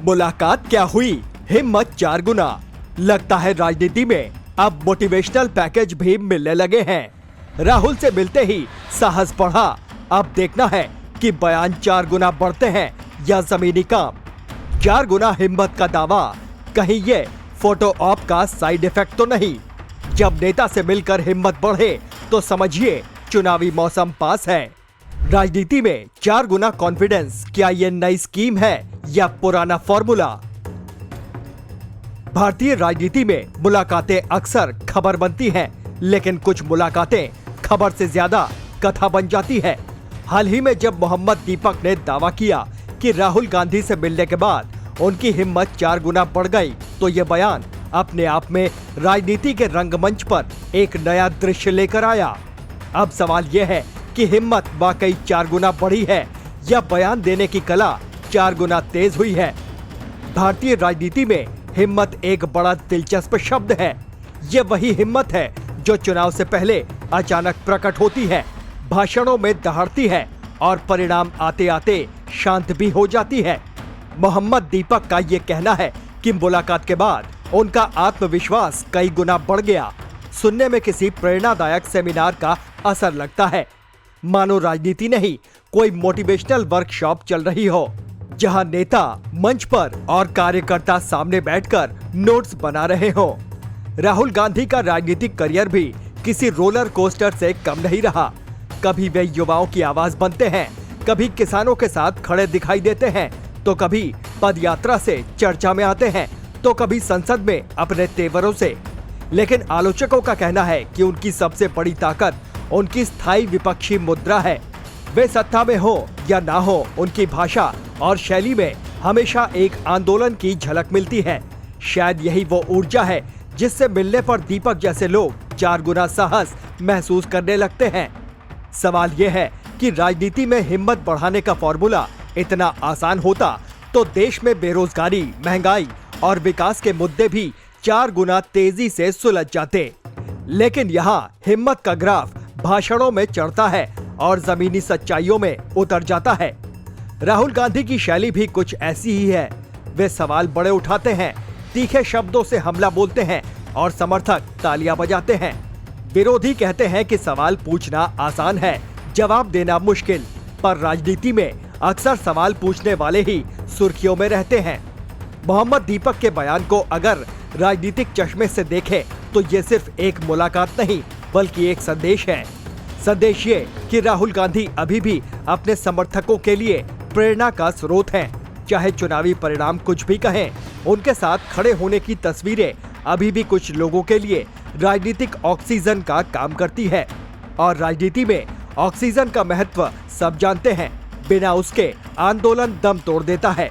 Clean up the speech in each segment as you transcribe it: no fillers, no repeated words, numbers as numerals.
मुलाकात क्या हुई, हिम्मत 4 गुना। लगता है राजनीति में अब मोटिवेशनल पैकेज भी मिलने लगे हैं। राहुल से मिलते ही साहस बढ़ा। अब देखना है कि बयान 4 गुना बढ़ते हैं या जमीनी काम। 4 गुना हिम्मत का दावा, कहीं ये फोटो ऑप का साइड इफेक्ट तो नहीं। जब नेता से मिलकर हिम्मत बढ़े तो समझिए चुनावी मौसम पास है। राजनीति में 4 गुना कॉन्फिडेंस, क्या ये नई स्कीम है या पुराना फॉर्मूला? भारतीय राजनीति में मुलाकातें अक्सर खबर बनती हैं, लेकिन कुछ मुलाकातें खबर से ज्यादा कथा बन जाती है। हाल ही में जब मोहम्मद दीपक ने दावा किया कि राहुल गांधी से मिलने के बाद उनकी हिम्मत 4 गुना बढ़ गई, तो ये बयान अपने आप में राजनीति के रंगमंच पर एक नया दृश्य लेकर आया। अब सवाल यह है कि हिम्मत वाकई 4 गुना बढ़ी है या बयान देने की कला 4 गुना तेज हुई है। भारतीय राजनीति में हिम्मत एक बड़ा दिलचस्प शब्द है। ये वही हिम्मत है जो चुनाव से पहले अचानक प्रकट होती है, भाषणों में दहाड़ती है और परिणाम आते आते शांत भी हो जाती है। मोहम्मद दीपक का ये कहना है कि मुलाकात के बाद उनका आत्मविश्वास कई गुना बढ़ गया। सुनने में किसी प्रेरणादायक सेमिनार का असर लगता है, मानो राजनीति नहीं कोई मोटिवेशनल वर्कशॉप चल रही हो, जहां नेता मंच पर और कार्यकर्ता सामने बैठकर नोट्स बना रहे हो। राहुल गांधी का राजनीतिक करियर भी किसी रोलर कोस्टर से कम नहीं रहा। कभी वे युवाओं की आवाज बनते हैं, कभी किसानों के साथ खड़े दिखाई देते हैं, तो कभी पदयात्रा से चर्चा में आते हैं, तो कभी संसद में अपने तेवरों से। लेकिन आलोचकों का कहना है कि उनकी सबसे बड़ी ताकत उनकी स्थायी विपक्षी मुद्रा है। वे सत्ता में हो या ना हो, उनकी भाषा और शैली में हमेशा एक आंदोलन की झलक मिलती है। शायद यही वो ऊर्जा है जिससे मिलने पर दीपक जैसे लोग 4 गुना साहस महसूस करने लगते हैं। सवाल यह है कि राजनीति में हिम्मत बढ़ाने का फॉर्मूला इतना आसान होता तो देश में बेरोजगारी, महंगाई और विकास के मुद्दे भी 4 गुना तेजी से सुलझ जाते। लेकिन यहाँ हिम्मत का ग्राफ भाषणों में चढ़ता है और जमीनी सच्चाइयों में उतर जाता है। राहुल गांधी की शैली भी कुछ ऐसी ही है। वे सवाल बड़े उठाते हैं, तीखे शब्दों से हमला बोलते हैं और समर्थक तालियां बजाते हैं। विरोधी कहते हैं कि सवाल पूछना आसान है, जवाब देना मुश्किल, पर राजनीति में अक्सर सवाल पूछने वाले ही सुर्खियों में रहते हैं। मोहम्मद दीपक के बयान को अगर राजनीतिक चश्मे से देखें तो ये सिर्फ एक मुलाकात नहीं बल्कि एक संदेश है। संदेश ये कि राहुल गांधी अभी भी अपने समर्थकों के लिए प्रेरणा का स्रोत हैं। चाहे चुनावी परिणाम कुछ भी कहें, उनके साथ खड़े होने की तस्वीरें अभी भी कुछ लोगों के लिए राजनीतिक ऑक्सीजन का काम करती है। और राजनीति में ऑक्सीजन का महत्व सब जानते हैं, बिना उसके आंदोलन दम तोड़ देता है।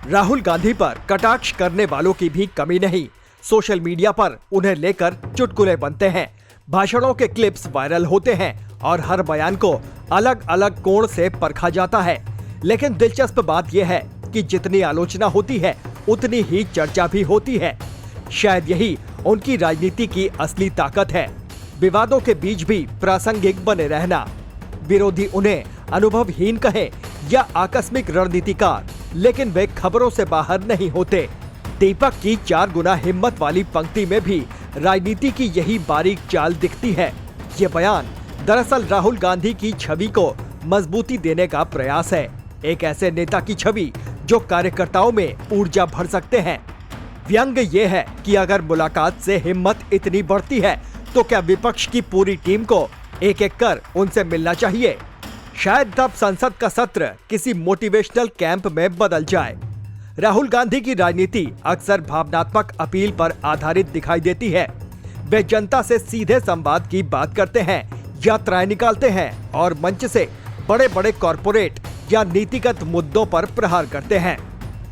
राहुल गांधी पर कटाक्ष करने वालों की भी कमी नहीं। सोशल मीडिया पर उन्हें लेकर चुटकुले बनते हैं, भाषणों के क्लिप्स वायरल होते हैं और हर बयान को अलग अलग कोण से परखा जाता है। लेकिन दिलचस्प बात यह है कि जितनी आलोचना होती है उतनी ही चर्चा भी होती है। शायद यही उनकी राजनीति की असली ताकत है, विवादों के बीच भी प्रासंगिक बने रहना। विरोधी उन्हें अनुभवहीन कहे या आकस्मिक रणनीतिकार, लेकिन वे खबरों से बाहर नहीं होते। दीपक की 4 गुना हिम्मत वाली पंक्ति में भी राजनीति की यही बारीक चाल दिखती है। ये बयान दरअसल राहुल गांधी की छवि को मजबूती देने का प्रयास है, एक ऐसे नेता की छवि जो कार्यकर्ताओं में ऊर्जा भर सकते हैं। व्यंग्य ये है कि अगर मुलाकात से हिम्मत इतनी बढ़ती है तो क्या विपक्ष की पूरी टीम को एक एक कर उनसे मिलना चाहिए? शायद तब संसद का सत्र किसी मोटिवेशनल कैंप में बदल जाए। राहुल गांधी की राजनीति अक्सर भावनात्मक अपील पर आधारित दिखाई देती है। वे जनता से सीधे संवाद की बात करते हैं, यात्राएं निकालते हैं और मंच से बड़े बड़े कॉरपोरेट या नीतिगत मुद्दों पर प्रहार करते हैं।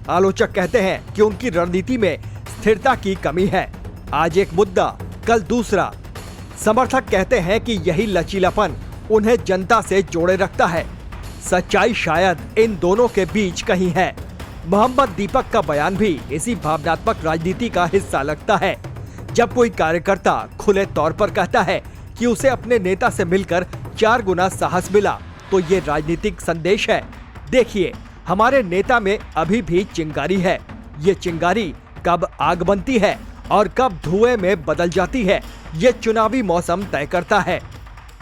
आलोचक कहते हैं कि उनकी रणनीति में स्थिरता की कमी है, आज एक मुद्दा कल दूसरा। समर्थक कहते हैं कि यही लचीलापन उन्हें जनता से जोड़े रखता है। सच्चाई शायद इन दोनों के बीच कहीं है। मोहम्मद दीपक का बयान भी इसी भावनात्मक राजनीति का हिस्सा लगता है। जब कोई कार्यकर्ता खुले तौर पर कहता है कि उसे अपने नेता से मिलकर 4 गुना साहस मिला, तो ये राजनीतिक संदेश है। देखिए, हमारे नेता में अभी भी चिंगारी है, ये चिंगारी कब आग बनती है और कब धुएं में बदल जाती है, ये चुनावी मौसम तय करता है।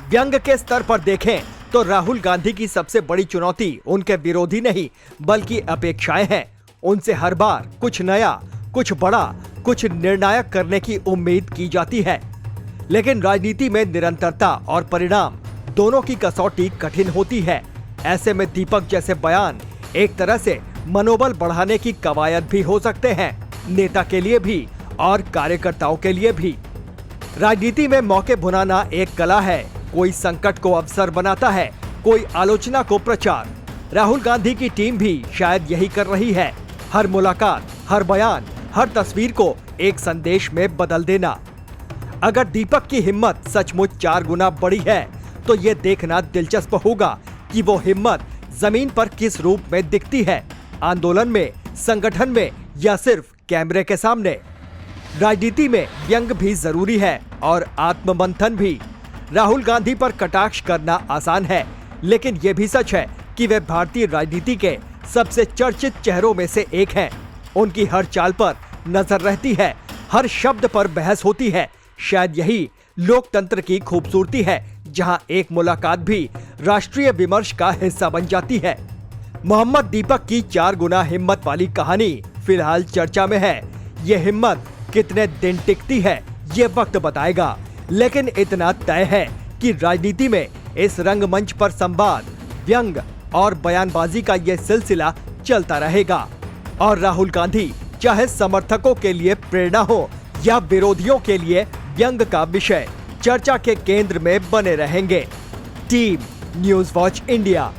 व्यंग के स्तर पर देखें तो राहुल गांधी की सबसे बड़ी चुनौती उनके विरोधी नहीं बल्कि अपेक्षाएं हैं। उनसे हर बार कुछ नया, कुछ बड़ा, कुछ निर्णायक करने की उम्मीद की जाती है, लेकिन राजनीति में निरंतरता और परिणाम दोनों की कसौटी कठिन होती है। ऐसे में दीपक जैसे बयान एक तरह से मनोबल बढ़ाने की कवायद भी हो सकते हैं, नेता के लिए भी और कार्यकर्ताओं के लिए भी। राजनीति में मौके भुनाना एक कला है। कोई संकट को अवसर बनाता है, कोई आलोचना को प्रचार। राहुल गांधी की टीम भी शायद यही कर रही है। हर मुलाकात, हर बयान, हर तस्वीर को एक संदेश में बदल देना। अगर दीपक की हिम्मत सचमुच 4 गुना बड़ी है तो ये देखना दिलचस्प होगा कि वो हिम्मत जमीन पर किस रूप में दिखती है, आंदोलन में, संगठन में या सिर्फ कैमरे के सामने। राजनीति में व्यंग भी जरूरी है और आत्ममंथन भी। राहुल गांधी पर कटाक्ष करना आसान है, लेकिन ये भी सच है कि वे भारतीय राजनीति के सबसे चर्चित चेहरों में से एक हैं। उनकी हर चाल पर नजर रहती है, हर शब्द पर बहस होती है। शायद यही लोकतंत्र की खूबसूरती है, जहां एक मुलाकात भी राष्ट्रीय विमर्श का हिस्सा बन जाती है। मोहम्मद दीपक की 4 गुना हिम्मत वाली कहानी फिलहाल चर्चा में है। ये हिम्मत कितने दिन टिकती है ये वक्त बताएगा, लेकिन इतना तय है कि राजनीति में इस रंगमंच पर संवाद, व्यंग और बयानबाजी का ये सिलसिला चलता रहेगा। और राहुल गांधी चाहे समर्थकों के लिए प्रेरणा हो या विरोधियों के लिए व्यंग का विषय, चर्चा के केंद्र में बने रहेंगे। Team news watch India.